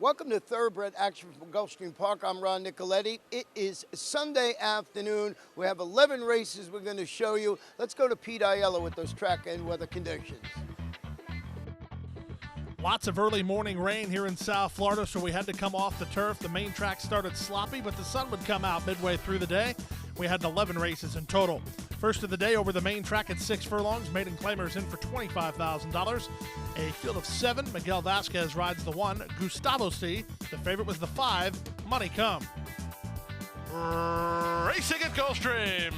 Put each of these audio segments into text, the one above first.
Welcome to Thoroughbred Action from Gulfstream Park. I'm Ron Nicoletti. It is Sunday afternoon. We have 11 races we're going to show you. Let's go to Pete Aiello with those track and weather conditions. Lots of early morning rain here in South Florida, so we had to come off the turf. The main track started sloppy, but the sun would come out midway through the day. We had 11 races in total. First of the day over the main track at 6 furlongs. Maiden claimers in for $25,000. A field of 7. Miguel Vasquez rides the 1. Gustavo C. The favorite was the 5. Money Come. Racing at Gulfstream.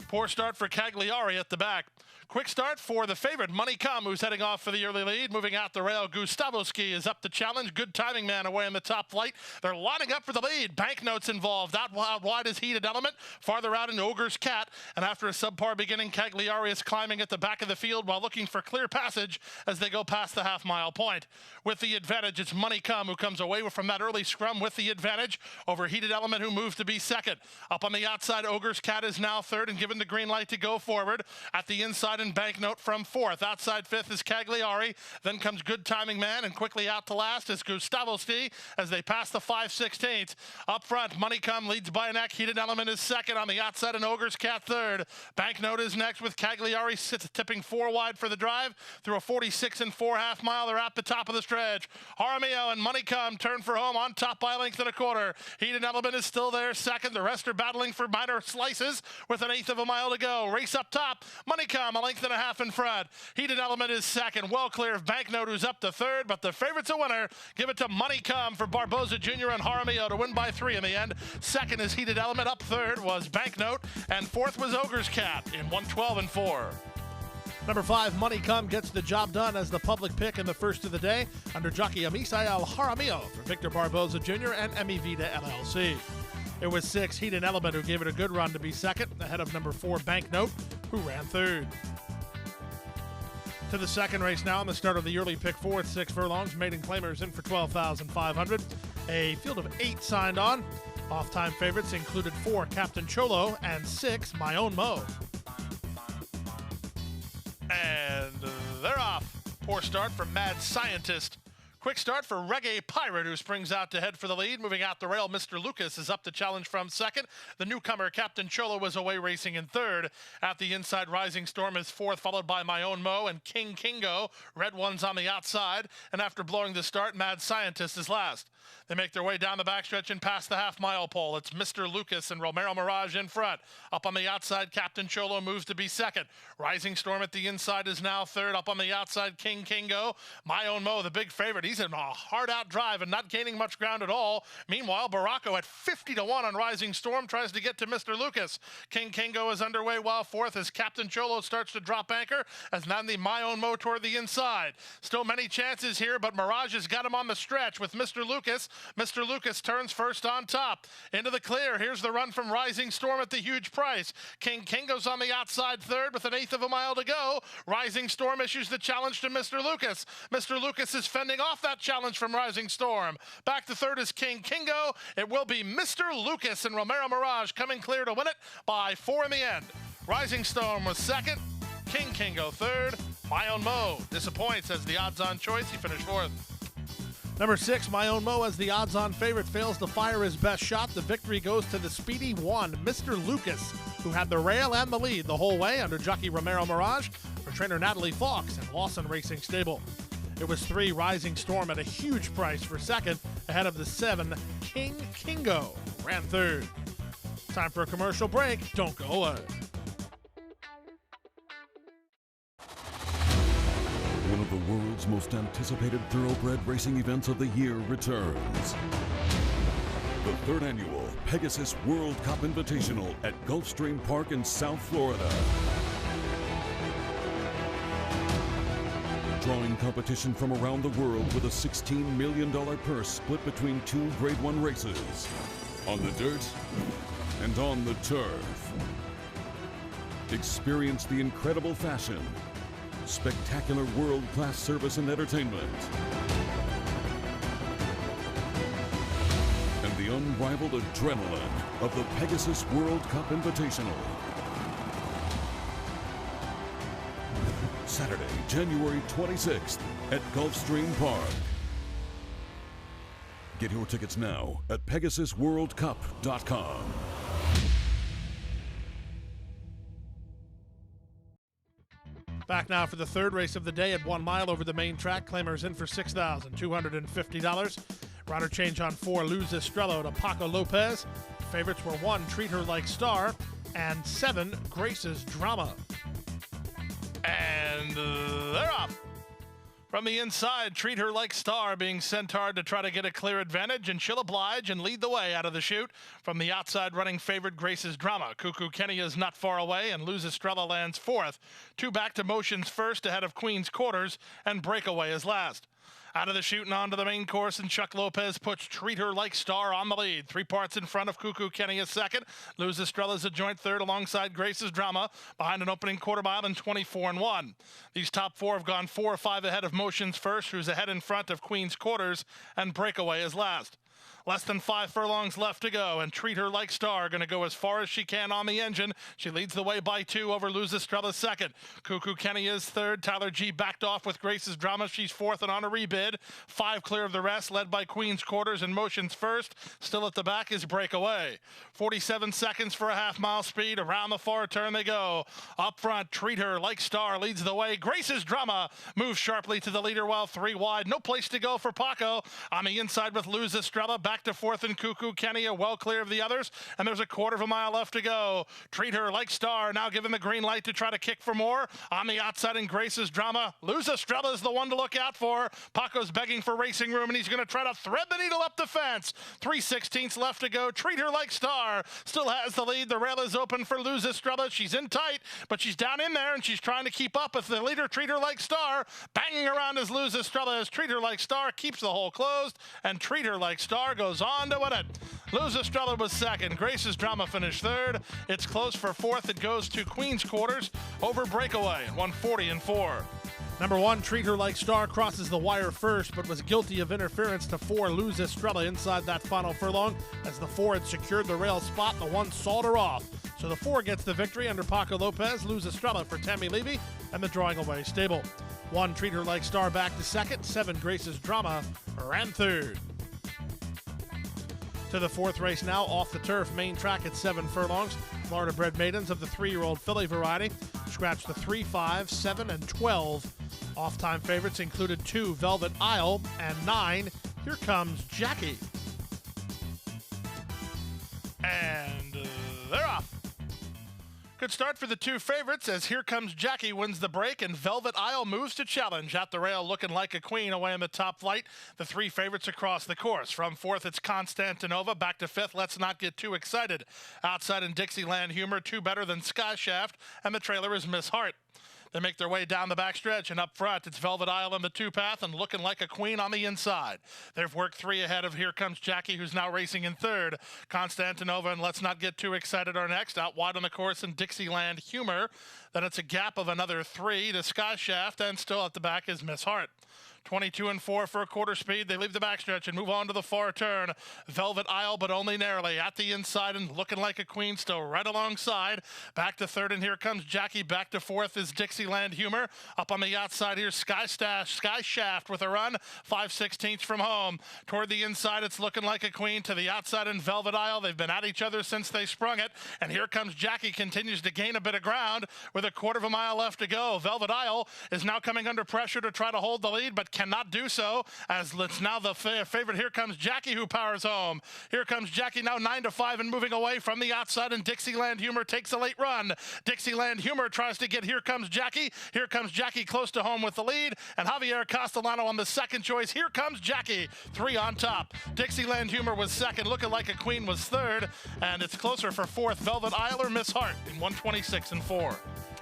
Poor start for Cagliari at the back. Quick start for the favorite, Money Come, who's heading off for the early lead. Moving out the rail, Gustavo Ski is up to challenge. Good timing man away in the top flight. They're lining up for the lead. Banknotes involved. Out wide is Heated Element. Farther out in Ogre's Cat. And after a subpar beginning, Cagliari is climbing at the back of the field while looking for clear passage as they go past the half-mile point. With the advantage, it's Money Come who comes away from that early scrum with the advantage over Heated Element, who moves to be second. Up on the outside, Ogre's Cat is now third and given the green light to go forward. At the inside, and Banknote from fourth. Outside fifth is Cagliari. Then comes Good Timing Man, and quickly out to last is Gustavo Sti as they pass the 5/16. Up front, Money Come leads by a neck. Heated Element is second. On the outside, and Ogre's Cat third. Banknote is next with Cagliari tipping 4 wide for the drive through a 46 4.5 mile. They're at the top of the stretch. Jaramillo and Money Come turn for home on top by a length and a quarter. Heated Element is still there second. The rest are battling for minor slices with an 1/8 of a mile to go. Race up top. Money Come a length and a half in front. Heated Element is second. Well clear of Banknote, who's up to third, but the favorite's a winner. Give it to Money Come for Barboza Jr. and Jaramillo to win by 3 in the end. Second is Heated Element. Up third was Banknote, and fourth was Ogre's Cat in 1:12 4. Number 5, Money Come, gets the job done as the public pick in the first of the day under jockey Amisael Jaramillo for Victor Barboza Jr. and Emi Vida LLC. It was 6, Heated Element, who gave it a good run to be second, ahead of number 4, Banknote, who ran third. To the second race now, on the start of the early pick 4 at 6 furlongs. Maiden claimers in for $12,500. A field of 8 signed on. Off-time favorites included 4, Captain Cholo, and 6, My Own Mo. And they're off. Poor start for Mad Scientist. Quick start for Reggae Pirate, who springs out to head for the lead. Moving out the rail, Mr. Lucas is up to challenge from second. The newcomer, Captain Cholo, was away racing in third. At the inside, Rising Storm is fourth, followed by My Own Mo and King Kingo. Red One's on the outside. And after blowing the start, Mad Scientist is last. They make their way down the backstretch and past the half-mile pole. It's Mr. Lucas and Romero Mirage in front. Up on the outside, Captain Cholo moves to be second. Rising Storm at the inside is now third. Up on the outside, King Kingo. My Own Mo, the big favorite. He's in a hard-out drive and not gaining much ground at all. Meanwhile, Baracco at 50-1 on Rising Storm tries to get to Mr. Lucas. King Kingo is underway while fourth as Captain Cholo starts to drop anchor as now the My Own Mo toward the inside. Still many chances here, but Mirage has got him on the stretch with Mr. Lucas. Mr. Lucas turns first on top. Into the clear. Here's the run from Rising Storm at the huge price. King Kingo's on the outside third with an 1/8 of a mile to go. Rising Storm issues the challenge to Mr. Lucas. Mr. Lucas is fending off that challenge from Rising Storm. Back to third is King Kingo. It will be Mr. Lucas and Romero Mirage coming clear to win it by 4 in the end. Rising Storm was second. King Kingo third. My Own Mo disappoints as the odds-on choice. He finished fourth. Number 6, My Own Mo, as the odds-on favorite, fails to fire his best shot. The victory goes to the speedy 1, Mr. Lucas, who had the rail and the lead the whole way under jockey Romero Mirage for trainer Natalie Fox and Lawson Racing Stable. It was 3, Rising Storm, at a huge price for second, ahead of the 7, King Kingo, ran third. Time for a commercial break. Don't go away. One of the world's most anticipated thoroughbred racing events of the year returns. The 3rd annual Pegasus World Cup Invitational at Gulfstream Park in South Florida. Drawing competition from around the world with a $16 million purse split between 2 Grade 1 races. On the dirt and on the turf. Experience the incredible fashion, spectacular world-class service and entertainment, and the unrivaled adrenaline of the Pegasus World Cup Invitational. Saturday, January 26th at Gulfstream Park. Get your tickets now at PegasusWorldCup.com. Back now for the third race of the day at 1 mile over the main track. Claimers in for $6,250. Rider change on 4, Luz Estrella to Paco Lopez. Favorites were 1, Treat Her Like Star, and 7, Grace's Drama. And they're off. From the inside, Treat Her Like Star being sent hard to try to get a clear advantage, and she'll oblige and lead the way out of the chute. From the outside, running favorite Grace's Drama. Cuckoo Kenya is not far away, and Luz Estrella lands 4th. 2 back to Motion's first ahead of Queen's Quarters, and Breakaway is last. Out of the chute and onto the main course, and Chuck Lopez puts Treat Her Like Star on the lead. 3 parts in front of Cuckoo Kenya second. Luz Estrella's a joint third alongside Grace's Drama, behind an opening quarter mile in 24-1. These top 4 have gone 4 or 5 ahead of Motion's first, who's ahead in front of Queen's Quarters, and Breakaway is last. Less than 5 furlongs left to go, and Treat Her Like Star going to go as far as she can on the engine. She leads the way by 2 over Luz Estrella second. Cuckoo Kenya is third. Tyler G backed off with Grace's Drama. She's 4th and on a rebid. 5 clear of the rest, led by Queen's Quarters and Motion's first. Still at the back is Breakaway. 47 seconds for a half-mile speed. Around the far turn they go. Up front, Treat Her Like Star leads the way. Grace's Drama moves sharply to the leader while 3 wide. No place to go for Paco. On the inside with Luz Estrella. Back to 4th and Cuckoo Kenya, well clear of the others, and there's a quarter of a mile left to go. Treat Her Like Star now given the green light to try to kick for more. On the outside in Grace's Drama, Luz Estrella is the one to look out for. Paco's begging for racing room, and he's going to try to thread the needle up the fence. 3/16 left to go. Treat Her Like Star still has the lead. The rail is open for Luz Estrella. She's in tight, but she's down in there, and she's trying to keep up with the leader, Treat Her Like Star. Banging around as Luz Estrella as Treat Her Like Star keeps the hole closed, and Treat Her Like Star goes on to win it. Luz Estrella was second. Grace's Drama finished third. It's close for 4th. It goes to Queen's Quarters over Breakaway at 140-4. Number 1, Treat Her Like Star crosses the wire first, but was guilty of interference to 4, Luz Estrella inside that final furlong. As the 4 had secured the rail spot, the 1 sawed her off. So the 4 gets the victory under Paco Lopez, Luz Estrella for Tammy Levy, and the drawing away stable. 1, Treat Her Like Star back to second. 7, Grace's Drama ran third. To the 4th race now, off the turf, main track at 7 furlongs. Florida-bred maidens of the 3-year-old filly variety scratched the 3, 5, 7, and 12. Off-time favorites included 2, Velvet Isle, and 9, Here Comes Jackie. And they're off. Good start for the 2 favorites as Here Comes Jackie wins the break and Velvet Isle moves to challenge. At the rail looking like a queen away in the top flight. The 3 favorites across the course. From 4th, it's Constantinova. Back to 5th, let's not get too excited. Outside in Dixieland Humor, 2 better than Sky Shaft, and the trailer is Miss Hart. They make their way down the backstretch, and up front, it's Velvet Isle in the 2-path and looking like a queen on the inside. They've worked 3 ahead of Here Comes Jackie, who's now racing in 3rd. Constantinova and Let's Not Get Too Excited are next. Out wide on the course in Dixieland Humor. Then it's a gap of another 3 to Sky Shaft, and still at the back is Miss Hart. 22-4 for a quarter speed. They leave the backstretch and move on to the far turn. Velvet Isle, but only narrowly. At the inside and looking like a queen, still right alongside. Back to 3rd, and Here Comes Jackie. Back to 4th is Dixieland Humor. Up on the outside here, Sky Shaft with a run. 5/16 from home. Toward the inside, it's looking like a queen. To the outside in Velvet Isle. They've been at each other since they sprung it. And Here Comes Jackie continues to gain a bit of ground with a quarter of a mile left to go. Velvet Isle is now coming under pressure to try to hold the lead, but cannot do so, as it's now the favorite Here Comes Jackie who powers home. Here Comes Jackie now 9-5 and moving away from the outside, and Dixieland Humor takes a late run. Dixieland Humor tries to get Here Comes Jackie. Here Comes Jackie close to home with the lead, and Javier Castellano on the second choice. Here Comes Jackie, 3 on top. Dixieland Humor was second, looking like a queen was third, and it's closer for 4th, Velvet Isle or Miss Hart in 126-4.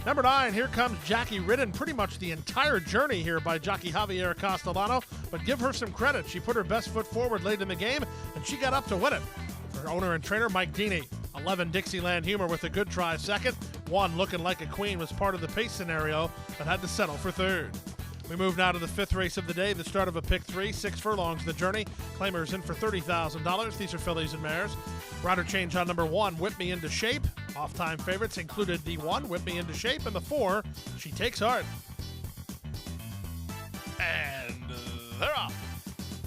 Number 9, Here Comes Jackie, ridden pretty much the entire journey here by jockey Javier Castellano, but give her some credit. She put her best foot forward late in the game, and she got up to win it. For owner and trainer Mike Deeney. 11, Dixieland Humor with a good try second. 1, Looking Like a Queen was part of the pace scenario, but had to settle for 3rd. We move now to the 5th race of the day, the start of a pick 3, 6 furlongs the journey. Claimers in for $30,000. These are fillies and mares. Rider change on number 1, Whip Me Into Shape. Off-time favorites included the 1, Whip Me Into Shape, and the 4, She Takes Heart. And they're off.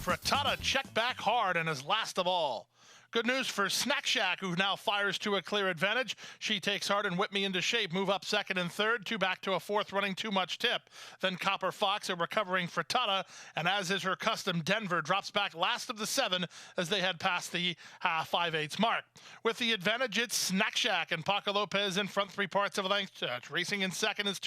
Frittata checked back hard and is last of all. Good news for Snack Shack, who now fires to a clear advantage. She takes hard and Whip Me into shape, move up second and third, two back to a fourth, running Too Much Tip. Then Copper Fox, a recovering Frittata, and as is her custom, Denver drops back last of the seven as they head past the 5/8 mark. With the advantage, it's Snack Shack and Paco Lopez in front, 3 parts of a length. Racing in second is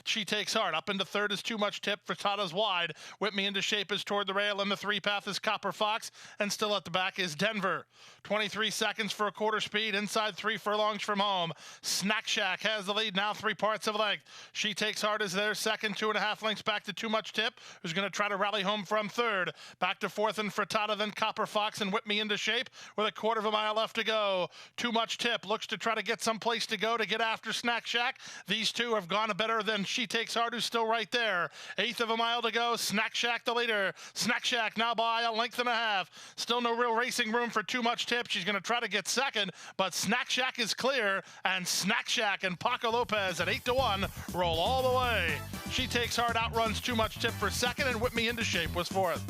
She Takes Hard. Up into third is Too Much Tip. Frittata's wide. Whip Me into shape is toward the rail, and the 3 path is Copper Fox, and still at the back is Denver. 23 seconds for a quarter speed, inside 3 furlongs from home. Snack Shack has the lead now, 3 parts of a length. She Takes Hard is there second, 2.5 lengths back to Too Much Tip, who's going to try to rally home from third. Back to fourth and Frittata, then Copper Fox and Whip Me into shape with a quarter of a mile left to go. Too Much Tip looks to try to get some place to go to get after Snack Shack. These two have gone better than She Takes Hard, who's still right there. 1/8 of a mile to go. Snack Shack the leader. Snack Shack now by 1.5 lengths. Still no real racing room for Too Much Tip. She's going to try to get second, but Snack Shack is clear, and Snack Shack and Paco Lopez at 8-1 roll all the way. She Takes Hard outruns Too Much Tip for second, and Whip Me into shape was fourth.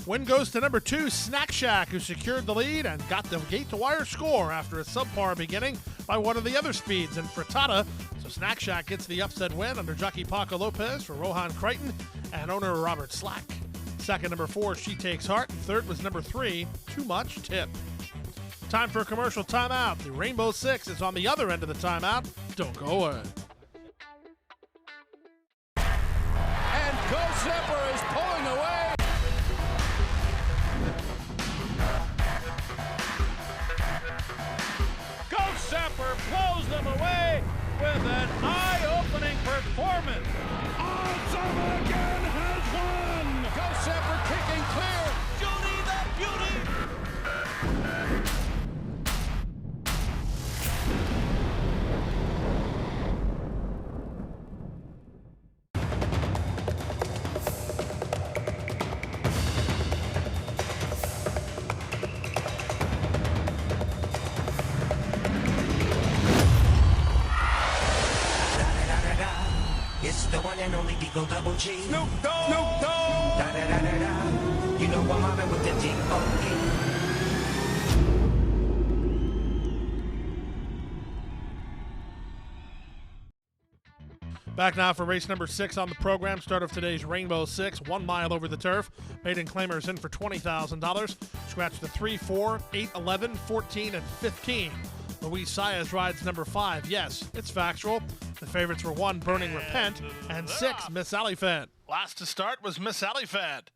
Win goes to number 2, Snack Shack, who secured the lead and got the gate-to-wire score after a subpar beginning by one of the other speeds in Frittata. So Snack Shack gets the upset win under jockey Paco Lopez for Rohan Crichton and owner Robert Slack. Second, number 4, She Takes Heart. And third was number 3, Too Much Tip. Time for a commercial timeout. The Rainbow Six is on the other end of the timeout. Don't go away. And Go Zipper is pulling away. Go Zipper blows them away with an eye-opening performance. Awesome again has won. Go Zipper kicking clear. Judy the Beauty. It's the one and only Deagle Double G. Snoop Dogg. Snoop Dogg. Da da da da da. You know I'm mobbing with the D.O.E. Back now for race number 6 on the program. Start of today's Rainbow Six, 1 mile over the turf. Maiden claimers in for $20,000. Scratch the 3, 4, 8, 11, 14, and 15. Luis Saez rides number 5. Yes, it's factual. The favorites were 1, Burning Repent, and 6, Miss Aliphant. Last to start was Miss Aliphant.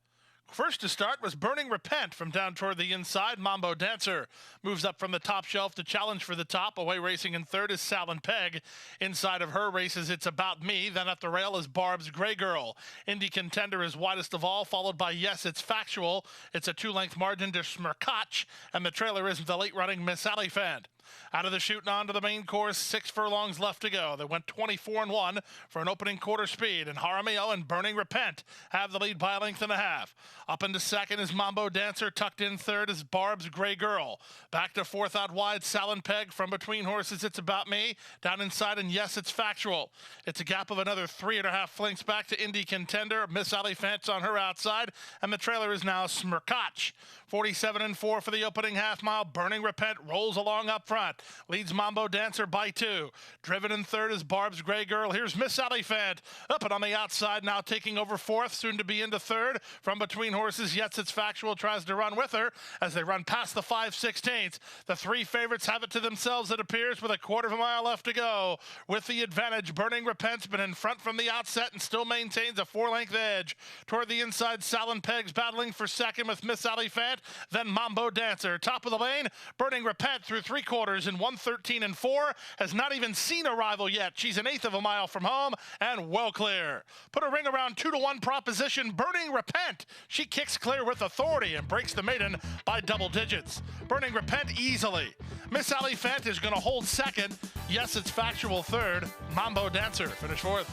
First to start was Burning Repent from down toward the inside. Mambo Dancer moves up from the top shelf to challenge for the top. Away racing in third is Sal and Peg. Inside of her races, It's About Me. Then at the rail is Barb's Gray Girl. Indy Contender is widest of all, followed by Yes, It's Factual. It's a 2-length margin to Smirkach, and the trailer is the late running Miss Aliphant. Out of the chute and on to the main course, 6 furlongs left to go. They went 24-1 for an opening quarter speed, and Jaramillo and Burning Repent have the lead by 1.5 lengths. Up into second is Mambo Dancer. Tucked in third is Barb's Gray Girl. Back to fourth out wide, Sal and Peg. From between horses, It's About Me. Down inside, and Yes, It's Factual. It's a gap of another 3.5 lengths back to Indy Contender. Miss Aliphant's on her outside, and the trailer is now Smirkach. 47-4 for the opening half mile. Burning Repent rolls along up front. Leads Mambo Dancer by 2. Driven in third is Barb's Gray Girl. Here's Miss Aliphant. Up and on the outside now, taking over fourth, soon to be into third. From between horses, Yes, It's Factual tries to run with her as they run past the 5/16. The 3 favorites have it to themselves, it appears, with a quarter of a mile left to go. With the advantage, Burning Repent's been in front from the outset and still maintains a 4-length edge. Toward the inside, Sal and Peg's battling for second with Miss Aliphant. Then Mambo Dancer. Top of the lane, Burning Repent through 3 quarters in 1:13-4. Has not even seen a rival yet. She's 1/8 of a mile from home and well clear. Put a ring around 2-1 proposition. Burning Repent. She kicks clear with authority and breaks the maiden by double digits. Burning Repent easily. Miss Aliphant is going to hold second. Yes, It's Factual third. Mambo Dancer finish fourth.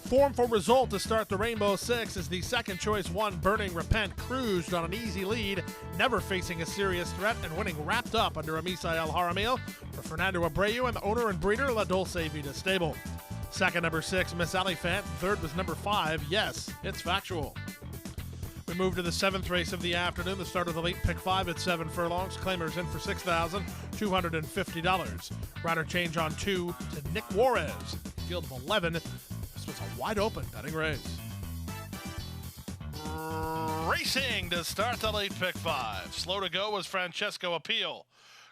Form for result to start the Rainbow Six as the second choice 1, Burning Repent, cruised on an easy lead, never facing a serious threat and winning wrapped up under a Misael Jaramillo for Fernando Abreu and the owner and breeder La Dulce Vida stable. Second, number 6, Miss Aliphant. Third was number 5, Yes, It's Factual. We move to the 7th race of the afternoon, the start of the late pick 5 at 7 furlongs. Claimers in for $6,250. Rider change on 2 to Nick Juarez. Field of 11. This was a wide open betting race. Racing to start the late pick 5. Slow to go was Francesco Appeal.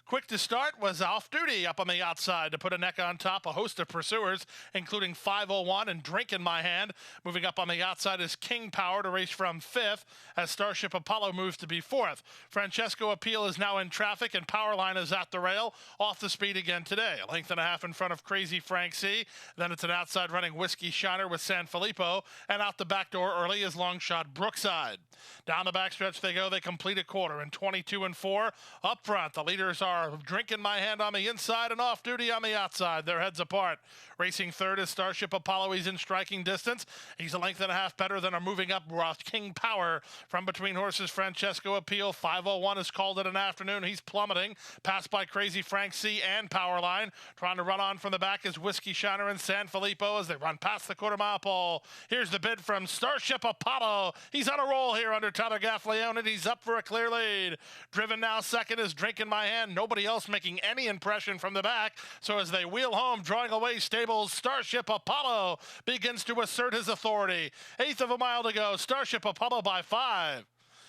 Quick to start was Off Duty up on the outside to put a neck on top. A host of pursuers, including 501 and Drink in My Hand. Moving up on the outside is King Power to race from 5th as Starship Apollo moves to be 4th. Francesco Appeal is now in traffic and Powerline is at the rail. Off the speed again today. A length and a half in front of Crazy Frank C. Then it's an outside running Whiskey Shiner with San Filippo. And out the back door early is long shot Brookside. Down the backstretch they go. They complete a quarter in 22 and 4. Up front, the leaders are Drink in My Hand on the inside and Off Duty on the outside. Their heads apart. Racing third is Starship Apollo. He's in striking distance. He's a length and a half better than a moving up King Power. From between horses, Francesco Appeal. 501 is called it an afternoon. He's plummeting. Passed by Crazy Frank C and Powerline. Trying to run on from the back is Whiskey Shiner and San Filippo as they run past the quarter-mile pole. Here's the bid from Starship Apollo. He's on a roll here under Tyler Gaffleone, and he's up for a clear lead. Driven now second is Drink in My Hand. Nobody else making any impression from the back. So as they wheel home, drawing away stables, Starship Apollo begins to assert his authority. 1/8 of a mile to go. Starship Apollo by 5.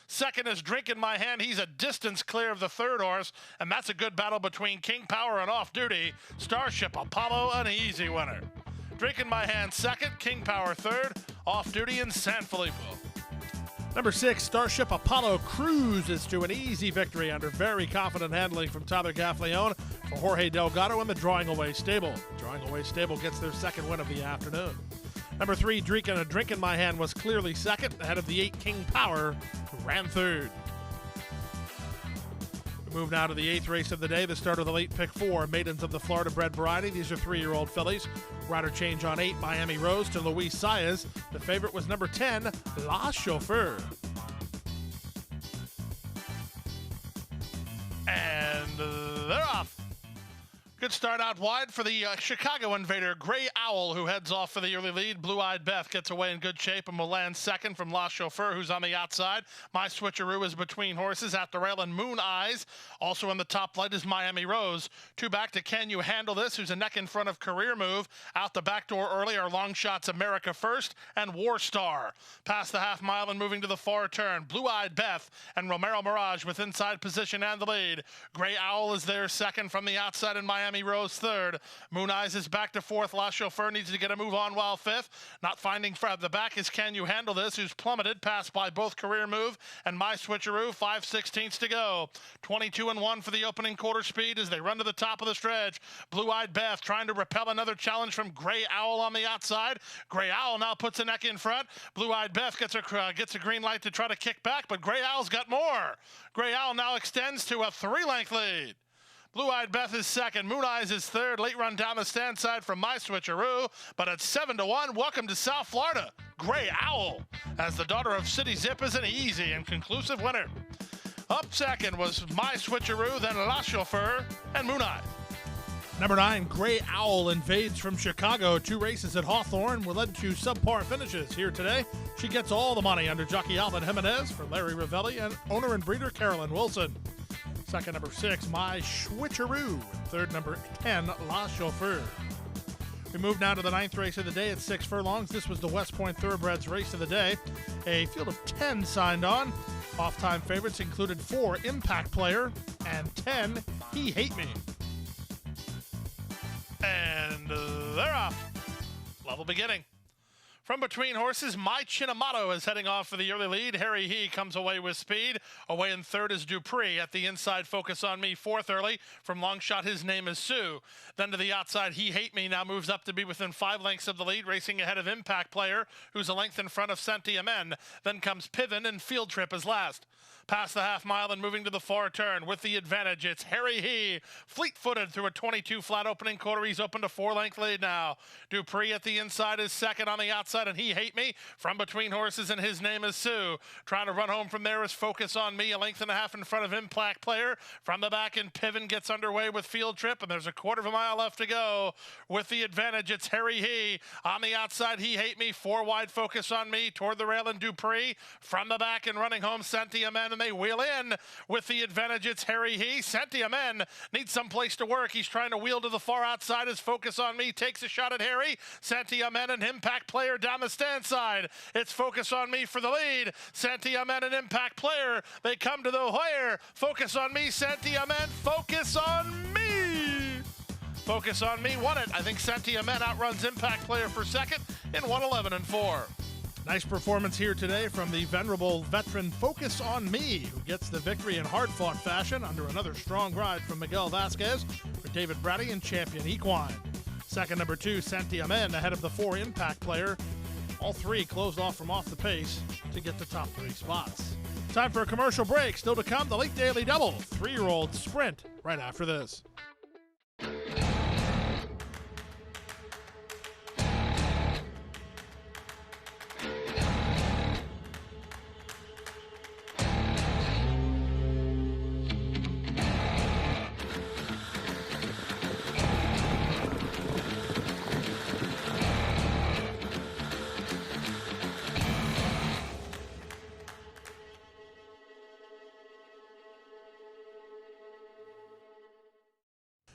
Second is Drink in My Hand. He's a distance clear of the third horse, and that's a good battle between King Power and Off Duty. Starship Apollo, an easy winner. Drink in My Hand second, King Power third, Off Duty and San Filippo. Number 6, Starship Apollo cruises to an easy victory under very confident handling from Tyler Gaffleone for Jorge Delgado and the Drawing Away Stable. Drawing Away Stable gets their second win of the afternoon. Number 3, Drink in My Hand was clearly second, ahead of the 8, King Power, who ran third. We move now to the 8th race of the day, the start of the late pick 4, Maidens of the Florida bred variety. These are 3-year-old fillies. Rider change on 8, Miami Rose to Luis Saez. The favorite was number 10, La Chauffeur. And they're off. Good start out wide for the Chicago Invader, Gray Owl, who heads off for the early lead. Blue-Eyed Beth gets away in good shape and will land second from La Chauffeur, who's on the outside. My Switcheroo is between horses at the rail, and Moon Eyes. Also in the top flight is Miami Rose. 2 back to Can You Handle This, who's a neck in front of Career Move. Out the back door early are long shots America First and War Star. Past the half mile and moving to the far turn, Blue-Eyed Beth and Romero Mirage with inside position and the lead. Gray Owl is there second from the outside, and Miami Rose third. Moon Eyes is back to 4th. La Chauffeur needs to get a move on while 5th. Not finding the back is Can You Handle This, who's plummeted, passed by both Career Move and My Switcheroo. 5/16 to go. 22 and 1 for the opening quarter speed as they run to the top of the stretch. Blue-Eyed Beth trying to repel another challenge from Gray Owl on the outside. Gray Owl now puts a neck in front. Blue-Eyed Beth gets a green light to try to kick back, but Gray Owl's got more. Gray Owl now extends to a 3-length lead. Blue-Eyed Beth is second. Moon Eyes is third. Late run down the stand side from My Switcheroo, but at 7-1. Welcome to South Florida. Gray Owl, as the daughter of City Zip, is an easy and conclusive winner. Up second was My Switcheroo, then La Chauffeur, and Moon Eyes. Number 9, Gray Owl invades from Chicago. 2 races at Hawthorne were led to subpar finishes. Here today, she gets all the money under jockey Alvin Jimenez for Larry Ravelli and owner and breeder Carolyn Wilson. Second, number 6, My Switcheroo. Third, number 10, La Chauffeur. We move now to the 9th race of the day at 6 furlongs. This was the West Point Thoroughbreds race of the day. A field of 10 signed on. Off-time favorites included 4, Impact Player, and 10, He Hate Me. And they're off. Level beginning. From between horses, My Chinamato is heading off for the early lead. Harry He comes away with speed. Away in third is Dupree. At the inside, Focus on Me, 4th early. From long shot, His Name is Sue. Then to the outside, He Hate Me now moves up to be within 5 lengths of the lead, racing ahead of Impact Player, who's a length in front of Sentiamen. Then comes Piven, and Field Trip is last. Past the half mile and moving to the far turn with the advantage, it's Harry He, fleet-footed through a 22 flat opening quarter. He's opened a 4-length lead now. Dupree at the inside is second. On the outside, outside, and He Hate Me from between horses, and his name is Sue. Trying to run home from there is Focus on Me, a length and a half in front of Impact Player. From the back, and Piven gets underway with Field Trip, and there's a quarter of a mile left to go. With the advantage, it's Harry He. On the outside, He Hate Me, 4 wide, Focus on Me, toward the rail, and Dupree. From the back and running home, Sentiamen, and they wheel in. With the advantage, it's Harry He. Sentiamen needs some place to work. He's trying to wheel to the far outside as Focus on Me takes a shot at Harry. Sentiamen and Impact Player down the stand side. It's Focus on Me for the lead. Sentiamen and Impact Player, they come to the wire. Focus on Me, Sentiamen, Focus on Me. Focus on Me won it. I think Sentiamen outruns Impact Player for second in 1:11.4. Nice performance here today from the venerable veteran Focus on Me, who gets the victory in hard-fought fashion under another strong ride from Miguel Vasquez for David Brady and Champion Equine. Second, number 2, Sentiamen, ahead of the 4 Impact Player. All 3 closed off from off the pace to get the top 3 spots. Time for a commercial break. Still to come, the Late Daily Double, 3-year-old sprint right after this.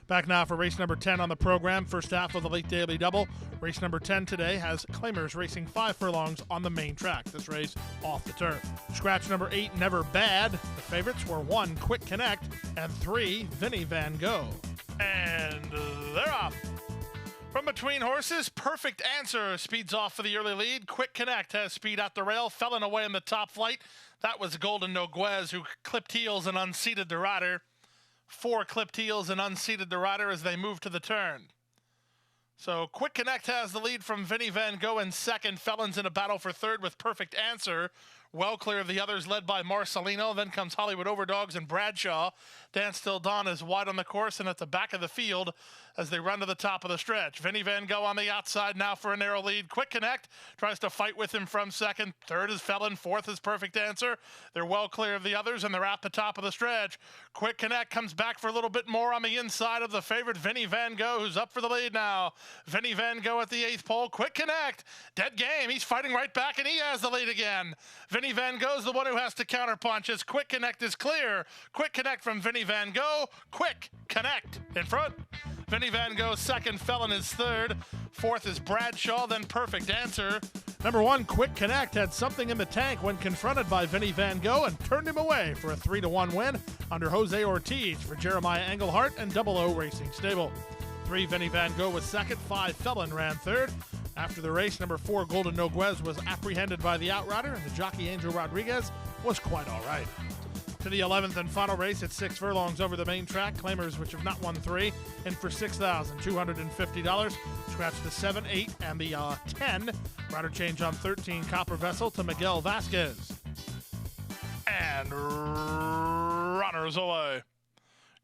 Back now for race number 10 on the program, first half of the Late Daily Double. Race number 10 today has Claimers racing 5 furlongs on the main track. This race off the turf. Scratch number 8, Never Bad. The favorites were 1, Quick Connect, and 3, Vinny Van Gogh. And they're off. From between horses, Perfect Answer speeds off for the early lead. Quick Connect has speed at the rail, felling away in the top flight. That was Golden Noguez, who clipped heels and unseated the rider. 4 clipped heels and unseated the rider as they move to the turn. So Quick Connect has the lead from Vinny Van Gogh in second. Felons in a battle for third with Perfect Answer. Well clear of the others, led by Marcelino. Then comes Hollywood Overdogs and Bradshaw. Dance Till Dawn is wide on the course and at the back of the field as they run to the top of the stretch. Vinny Van Gogh on the outside now for a narrow lead. Quick Connect tries to fight with him from second. Third is Felon. Fourth is Perfect Answer. They're well clear of the others, and they're at the top of the stretch. Quick Connect comes back for a little bit more on the inside of the favorite Vinny Van Gogh, who's up for the lead now. Vinny Van Gogh at the 8th pole. Quick Connect, dead game. He's fighting right back, and he has the lead again. Vinny Van Gogh's the one who has to counterpunch as Quick Connect is clear. Quick Connect from Vinny Van Gogh. Quick Connect in front. Vinny Van Gogh's second, Felon is third. Fourth is Bradshaw, then Perfect Answer. Number 1, Quick Connect, had something in the tank when confronted by Vinny Van Gogh and turned him away for a 3-1 win under Jose Ortiz for Jeremiah Engelhart and Double O Racing Stable. 3, Vinny Van Gogh was second. 5, Felon ran third. After the race, number 4, Golden Noguez was apprehended by the outrider, and the jockey Angel Rodriguez was quite all right. To the 11th and final race at 6 furlongs over the main track. Claimers, which have not won 3, in for $6,250. Scratch the 7, 8, and the 10. Rider change on 13, Copper Vessel to Miguel Vasquez. And runners away.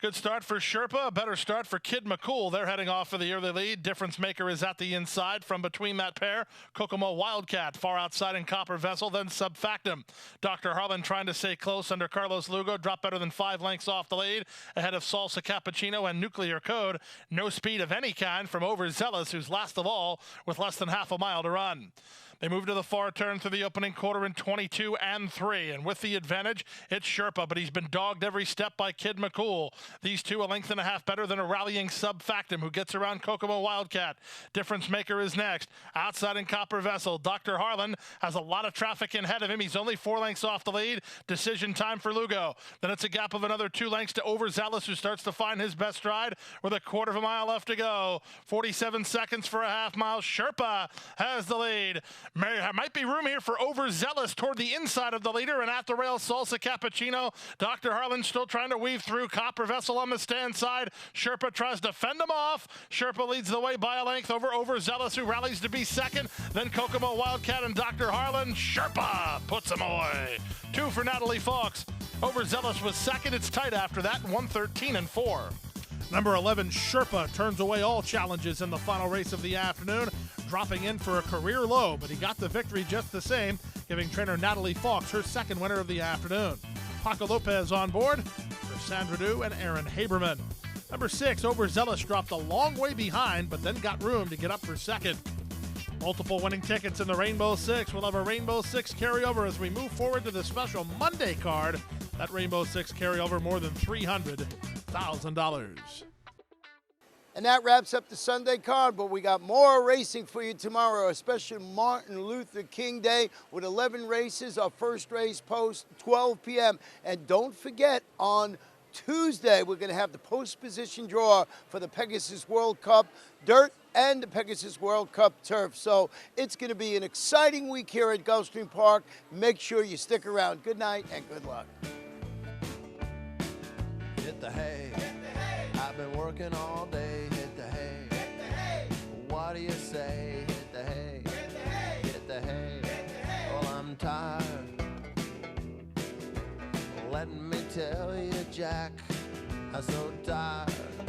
Good start for Sherpa, a better start for Kid McCool. They're heading off for the early lead. Difference Maker is at the inside. From between that pair, Kokomo Wildcat far outside in Copper Vessel, then Subfactum. Dr. Harlan trying to stay close under Carlos Lugo, dropped better than 5 lengths off the lead. Ahead of Salsa Cappuccino and Nuclear Code. No speed of any kind from Overzealous, who's last of all with less than half a mile to run. They move to the far turn through the opening quarter in 22 and 3. And with the advantage, it's Sherpa, but he's been dogged every step by Kid McCool. These two a length and a half better than a rallying Subfactum, who gets around Kokomo Wildcat. Difference Maker is next. Outside in Copper Vessel, Dr. Harlan has a lot of traffic in ahead of him. He's only 4 lengths off the lead. Decision time for Lugo. Then it's a gap of another 2 lengths to Overzealous, who starts to find his best stride with a quarter of a mile left to go. 47 seconds for a half mile. Sherpa has the lead. Might be room here for Overzealous toward the inside of the leader, and at the rail, Salsa Cappuccino. Dr. Harlan still trying to weave through. Copper Vessel on the stand side. Sherpa tries to fend him off. Sherpa leads the way by a length over Overzealous, who rallies to be second. Then Kokomo Wildcat and Dr. Harlan. Sherpa puts him away. 2 for Natalie Fox. Overzealous was second. It's tight after that, 1:13 and 4. Number 11, Sherpa, turns away all challenges in the final race of the afternoon. dropping in for a career low, but he got the victory just the same, giving trainer Natalie Fawkes her second winner of the afternoon. Paco Lopez on board for Sandra Du and Aaron Haberman. Number 6, Overzealous, dropped a long way behind, but then got room to get up for second. Multiple winning tickets in the Rainbow Six. We'll have a Rainbow Six carryover as we move forward to the special Monday card. That Rainbow Six carryover more than $300,000. And that wraps up the Sunday card, but we got more racing for you tomorrow, especially Martin Luther King Day with 11 races. Our first race post 12 p.m. And don't forget, on Tuesday, we're going to have the post position draw for the Pegasus World Cup Dirt and the Pegasus World Cup Turf. So it's going to be an exciting week here at Gulfstream Park. Make sure you stick around. Good night and good luck. Hit the hay. I've been working all day. Hit the hay. What do you say? Hit the hay. Hit the hay. Well, I'm tired. Let me tell you, Jack, I'm so tired.